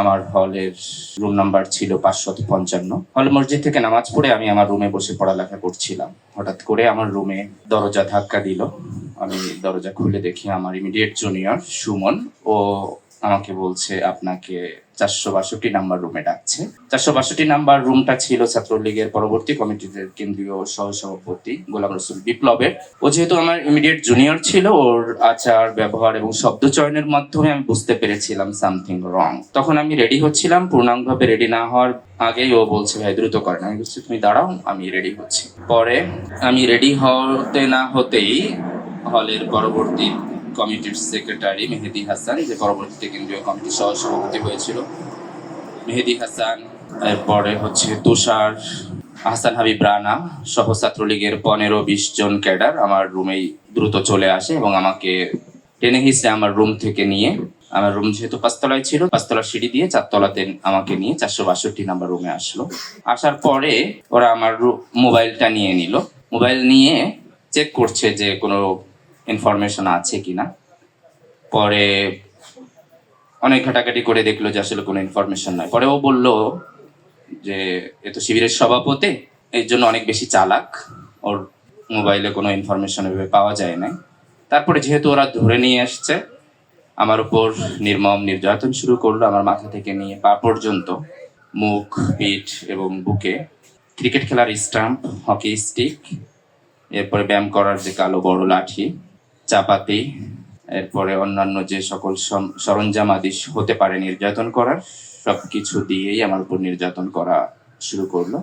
আমার হলের room number ছিল 555। হল মসজিদ থেকে নামাজ পড়ে আমি আমার রুমে বসে পড়ালেখা করছিলাম। হঠাৎ করে আমার রুমে দরজা ধাক্কা দিল। আমি দরজা খুলে দেখি আমার ইমিডিয়েট জুনিয়র সুমন। ও আমাকে বলছে আপনাকে 462 নাম্বার রুমে ডাকছে। 462 নাম্বার রুমটা ছিল ছাত্রলীগের পরবর্তী কমিটির কেন্দ্রীয় সহসভাপতি গোলাম রসুল বিপ্লবের। ও যেহেতু আমার ইমিডিয়েট জুনিয়র ছিল, ওর আচার ব্যবহার এবং শব্দ চয়নের মাধ্যমে আমি বুঝতে পেরেছিলাম সামথিং রং। তখন আমি রেডি হচ্ছিলাম, পূর্ণাঙ্গভাবে রেডি না হওয়ার আগেই ও বলছে ভাই দ্রুত করেন। আমি বলছি তুমি দাঁড়াও, আমি রেডি হচ্ছি। পরে আমি রেডি হতে না হতেই হলের পরবর্তী কমিটির সেক্রেটারি মেহেদি হাসান, যে পরবর্তীতে কেন্দ্রীয় কমিটির সহসভাপতি হয়েছিল, মেহেদি হাসান, এরপরে হচ্ছে তুষার, আহসান হাবিব রানা সহ ছাত্রলীগের 15-20 জন ক্যাডার আমার রুমেই দ্রুত চলে আসে এবং আমাকে টেনে হিসে আমার রুম থেকে নিয়ে, আমার রুম যেহেতু 5 তলায় ছিল, 5 তলার সিঁড়ি দিয়ে 4 তলাতে আমাকে নিয়ে 462 নাম্বার রুমে আসলো। আসার পরে ওরা আমার মোবাইলটা নিয়ে নিল। মোবাইল নিয়ে চেক করছে যে কোনো ইনফরমেশন আছে কিনা। পরে অনেক ঘাটাঘাটি করে দেখলো যে আসলে কোনো ইনফরমেশন নাই। পরে ও বলল যে এ তো শিবিরের সভাপতি, এর জন্য অনেক বেশি চালাক, ওর মোবাইলে কোনো ইনফরমেশন এভাবে পাওয়া যায় না। তারপরে যেহেতু ওরা ধরে নিয়ে আসছে, আমার উপর নির্মম নির্যাতন শুরু করলো। আমার মাথা থেকে নিয়ে পা পর্যন্ত, মুখ, পিঠ এবং বুকে ক্রিকেট খেলার স্টাম্প, হকি স্টিক, এরপরে ব্যায়াম করার যে কালো বড় লাঠি, চাপাতি, এরপরে অন্যান্য যে সকল সরঞ্জাম আদি হতে পারে নির্যাতন করার, সবকিছু দিয়েই আমার উপর নির্যাতন করা শুরু করলো।